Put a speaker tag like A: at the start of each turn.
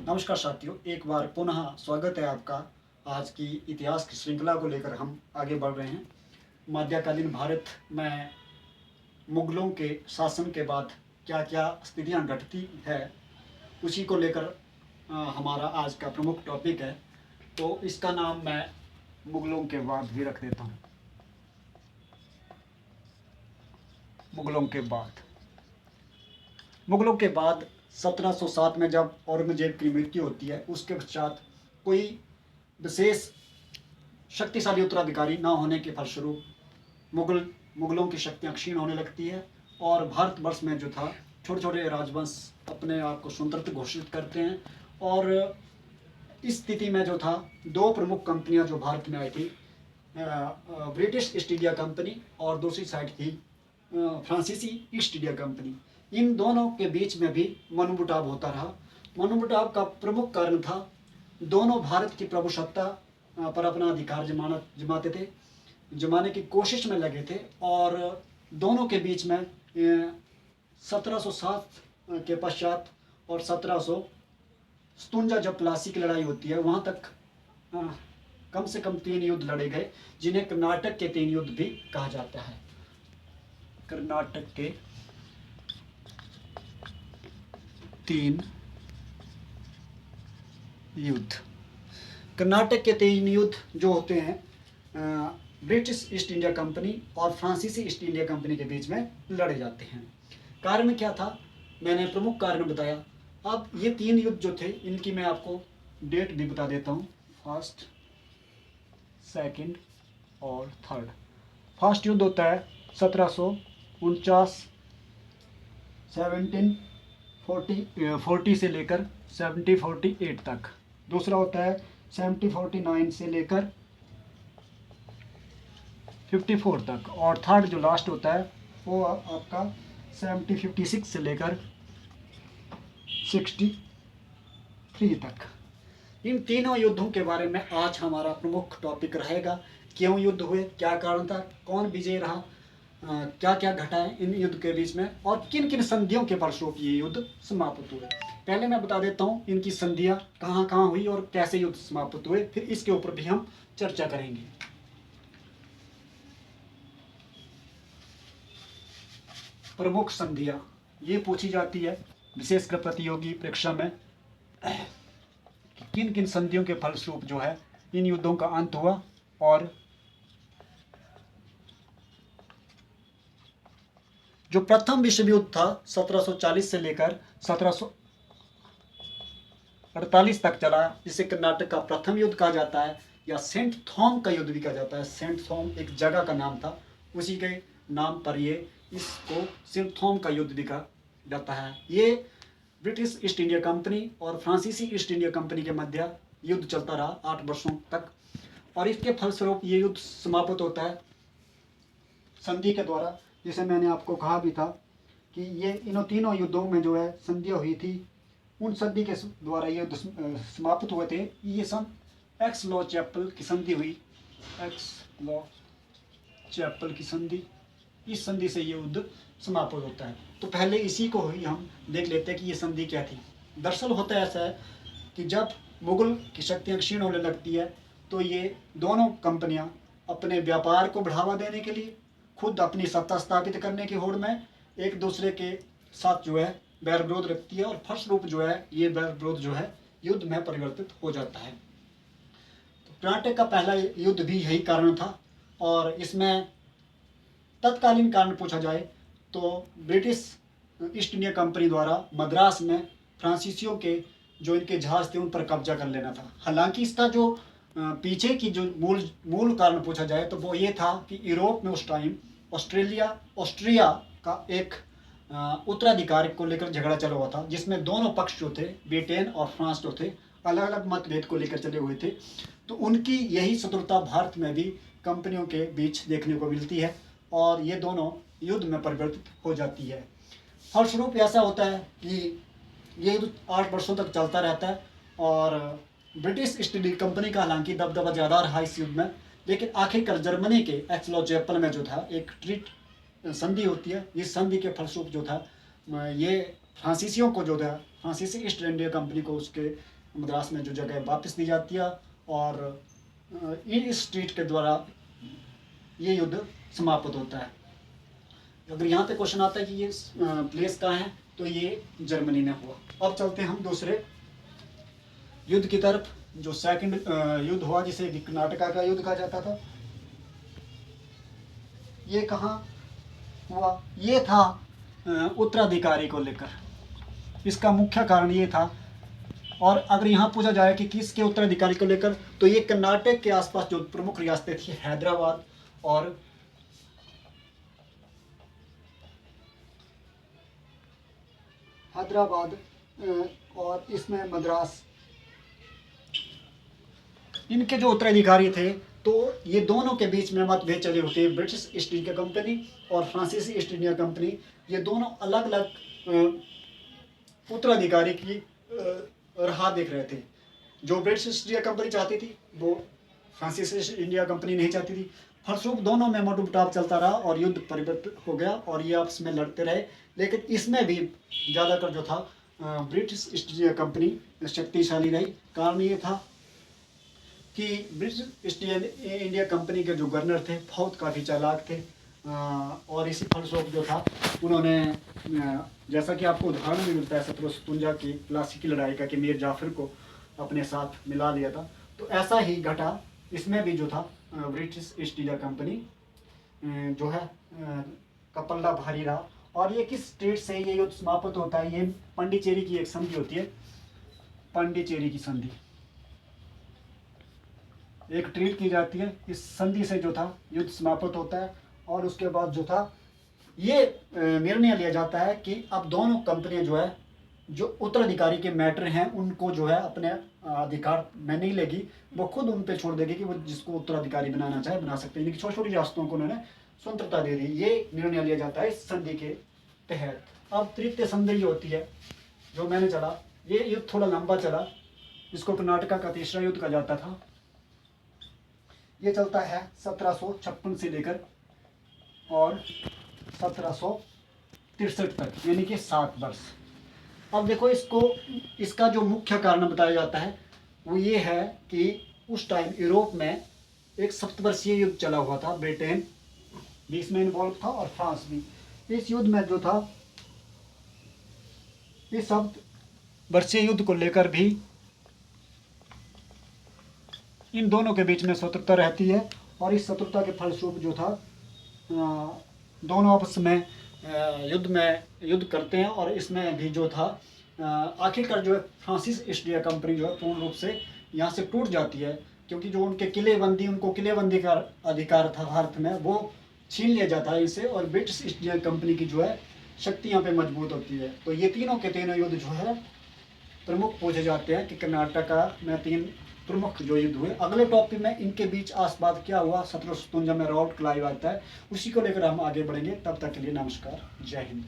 A: नमस्कार साथियों, एक बार पुनः स्वागत है आपका। आज की इतिहास की श्रृंखला को लेकर हम आगे बढ़ रहे हैं। मध्यकालीन भारत में मुगलों के शासन के बाद क्या क्या स्थितियां घटती है, उसी को लेकर हमारा आज का प्रमुख टॉपिक है। तो इसका नाम मैं मुगलों के बाद भी रख देता हूँ। मुगलों के बाद 1707 में जब औरंगजेब की मृत्यु होती है, उसके पश्चात कोई विशेष शक्तिशाली उत्तराधिकारी न होने के फलस्वरूप मुगलों की शक्तियाँ क्षीण होने लगती है और भारतवर्ष में जो था छोटे छोटे राजवंश अपने आप को स्वतंत्र घोषित करते हैं। और इस स्थिति में जो था दो प्रमुख कंपनियां जो भारत में आई थी, ब्रिटिश ईस्ट इंडिया कंपनी और दूसरी साइड थी फ्रांसीसी ईस्ट इंडिया कंपनी। इन दोनों के बीच में भी मनमुटाव होता रहा। मनमुटाव का प्रमुख कारण था दोनों भारत की प्रभुसत्ता पर अपना अधिकार जमाने की कोशिश में लगे थे। और दोनों के बीच में 1707 के पश्चात और 1757 जब प्लासी की लड़ाई होती है, वहाँ तक कम से कम 3 युद्ध लड़े गए, जिन्हें कर्नाटक के 3 युद्ध भी कहा जाता है। कर्नाटक के 3 युद्ध, कर्नाटक के 3 युद्ध जो होते हैं ब्रिटिश ईस्ट इंडिया कंपनी और फ्रांसीसी ईस्ट इंडिया कंपनी के बीच में लड़े जाते हैं। कारण क्या था, मैंने प्रमुख कारण बताया। अब ये 3 युद्ध जो थे, इनकी मैं आपको डेट भी बता देता हूँ। फर्स्ट, सेकंड और थर्ड। फर्स्ट युद्ध होता है 1749, 1740 से लेकर 1748 तक। दूसरा होता है 1749 से लेकर 54 तक। और थर्ड जो लास्ट होता है वो आपका 1756 से लेकर 63 तक। इन तीनों युद्धों के बारे में आज हमारा प्रमुख टॉपिक रहेगा। क्यों युद्ध हुए, क्या कारण था, कौन विजयी रहा, क्या क्या घटा है इन युद्ध के बीच में, और किन किन संधियों के फलस्वरूप ये युद्ध समाप्त हुए। पहले मैं बता देता हूँ इनकी संधियाँ कहाँ कहाँ हुई और कैसे युद्ध समाप्त हुए, फिर इसके ऊपर भी हम चर्चा करेंगे। प्रमुख संधियाँ ये पूछी जाती है विशेषकर प्रतियोगी परीक्षा में, किन किन संधियों के फलस्वरूप जो है इन युद्धों का अंत हुआ। और जो प्रथम विश्व युद्ध था 1740 से लेकर 1748 तक चला, जिसे कर्नाटक का प्रथम युद्ध कहा जाता है या सेंट थॉम का युद्ध भी कहा जाता है। सेंट थॉम एक जगह का नाम था, उसी के नाम पर ये इसको सेंट थॉम का युद्ध भी कहा जाता है। ये ब्रिटिश ईस्ट इंडिया कंपनी और फ्रांसीसी ईस्ट इंडिया कंपनी के मध्य युद्ध चलता रहा 8 वर्षों तक। और इसके फलस्वरूप ये युद्ध समाप्त होता है संधि के द्वारा। जिसे मैंने आपको कहा भी था कि ये इन तीनों युद्धों में जो है संधियाँ हुई थी, उन संधि के द्वारा ये युद्ध समाप्त हुए थे। ये सन एक्स लॉ चैपल की संधि हुई, एक्स लॉ चैपल की संधि। इस संधि से ये युद्ध समाप्त होता है। तो पहले इसी को ही हम देख लेते हैं कि ये संधि क्या थी। दरअसल होता ऐसा है कि जब मुगल की शक्तियाँ क्षीण होने लगती है, तो ये दोनों कंपनियां अपने व्यापार को बढ़ावा देने के लिए, खुद अपनी सत्ता स्थापित करने की होड़ में एक दूसरे के साथ जो है बैर विरोध रखती है, और फलस्वरूप जो है ये बैर विरोध जो है युद्ध में परिवर्तित हो जाता है। तो कर्नाटक का पहला युद्ध भी यही कारण था। और इसमें तत्कालीन कारण पूछा जाए तो ब्रिटिश ईस्ट इंडिया कंपनी द्वारा मद्रास में फ्रांसीसियों के जो इनके जहाज थे उन पर कब्जा कर लेना था। हालांकि इसका जो पीछे की जो मूल कारण पूछा जाए तो वो ये था कि यूरोप में उस टाइम ऑस्ट्रिया का एक उत्तराधिकार को लेकर झगड़ा चला हुआ था, जिसमें दोनों पक्ष जो थे, ब्रिटेन और फ्रांस जो थे, अलग अलग मतभेद को लेकर चले हुए थे। तो उनकी यही शत्रुता भारत में भी कंपनियों के बीच देखने को मिलती है और ये दोनों युद्ध में परिवर्तित हो जाती है। फलस्वरूप ऐसा होता है कि ये युद्ध 8 वर्षों तक चलता रहता है और ब्रिटिश ईस्ट इंडिया कंपनी का हालांकि दबदबा ज़्यादा रहा इस युद्ध में, लेकिन आखिरकार जर्मनी के एक्स लॉ चैपल में जो था एक ट्रीट संधि होती है। इस संधि के फलस्वरूप जो था ये फ्रांसीसियों को जो था, फ्रांसीसी ईस्ट इंडिया कंपनी को उसके मद्रास में जो जगह वापस दी जाती है और इस स्ट्रीट के द्वारा ये युद्ध समाप्त होता है। अगर यहाँ पे क्वेश्चन आता है कि ये प्लेस कहाँ है, तो ये जर्मनी में हुआ। अब चलते हैं हम दूसरे युद्ध की तरफ, जो सेकंड युद्ध हुआ जिसे कर्नाटका का युद्ध कहा जाता था। ये कहाँ हुआ? ये था उत्तराधिकारी को लेकर। इसका मुख्य कारण ये था, और अगर यहाँ पूछा जाए कि किसके उत्तराधिकारी को लेकर, तो ये कर्नाटक के आसपास जो प्रमुख रियासतें थी, हैदराबाद और इसमें मद्रास, इनके जो उत्तराधिकारी थे, तो ये दोनों के बीच में मतभेद चले होते हैं। ब्रिटिश ईस्ट इंडिया कंपनी और फ्रांसीसी ईस्ट इंडिया कंपनी, ये दोनों अलग अलग उत्तराधिकारी की राह देख रहे थे। जो ब्रिटिश ईस्ट इंडिया कंपनी चाहती थी वो फ्रांसीसी ईस्ट इंडिया कंपनी नहीं चाहती थी। फलस्वरूप दोनों में मुटाव चलता रहा और युद्ध परिवर्तित हो गया और ये आपस में लड़ते रहे। लेकिन इसमें भी ज़्यादातर जो था ब्रिटिश ईस्ट इंडिया कंपनी शक्तिशाली रही। कारण ये था कि ब्रिटिश ईस्ट इंडिया कंपनी के जो गवर्नर थे बहुत काफ़ी चालाक थे, और इसी फलस्वरूप जो था उन्होंने, जैसा कि आपको उदाहरण भी मिलता है 1757 की प्लासी की लड़ाई का, कि मीर जाफर को अपने साथ मिला लिया था, तो ऐसा ही घटा इसमें भी जो था। ब्रिटिश ईस्ट इंडिया कंपनी जो है का पल्ला भारी रहा। और ये किस स्टेट से ये युद्ध समाप्त होता है? ये पांडिचेरी की एक संधि होती है, पांडिचेरी की संधि, एक ट्रीट की जाती है। इस संधि से जो था युद्ध समाप्त होता है और उसके बाद जो था ये निर्णय लिया जाता है कि अब दोनों कंपनियां जो है, जो उत्तराधिकारी के मैटर हैं उनको जो है अपने अधिकार में नहीं लेगी, वो खुद उन पे छोड़ देगी कि वो जिसको उत्तराधिकारी बनाना चाहे बना सकते हैं। छोटी छोटी रियासतों को उन्होंने स्वतंत्रता दे दी। ये निर्णय लिया जाता है इस संधि के तहत। अब तृतीय संधि जो होती है, जो मैंने चला, ये युद्ध थोड़ा लंबा चला, इसको कर्नाटका का तीसरा युद्ध कहा जाता था। ये चलता है 1756 से लेकर और 1763 तक, यानी कि 7 वर्ष। अब देखो इसका जो मुख्य कारण बताया जाता है वो ये है कि उस टाइम यूरोप में एक सप्तवर्षीय युद्ध चला हुआ था। ब्रिटेन भी इसमें इन्वॉल्व था और फ्रांस भी। इस युद्ध में जो था, इस सप्तवर्षीय युद्ध को लेकर भी इन दोनों के बीच में शत्रुता रहती है और इस शत्रुता के फलस्वरूप जो था दोनों आपस में युद्ध करते हैं। और इसमें भी जो था आखिरकार जो है फ्रांसीसी ईस्ट इंडिया कंपनी जो है पूर्ण रूप से यहाँ से टूट जाती है, क्योंकि जो उनको किलेबंदी का अधिकार था भारत में, वो छीन लिया जाता है इसे, और ब्रिटिश ईस्ट इंडिया कंपनी की जो है शक्ति यहाँ पे मजबूत होती है। तो ये तीनों के तीनों युद्ध जो है प्रमुख पूछे जाते हैं कि कर्नाटका में 3 प्रमुख जो युद्ध हुए। अगले टॉपिक में इनके बीच आसपास क्या हुआ 1757 में रॉबर्ट क्लाइव आता है, उसी को लेकर हम आगे बढ़ेंगे। तब तक के लिए नमस्कार, जय हिंद।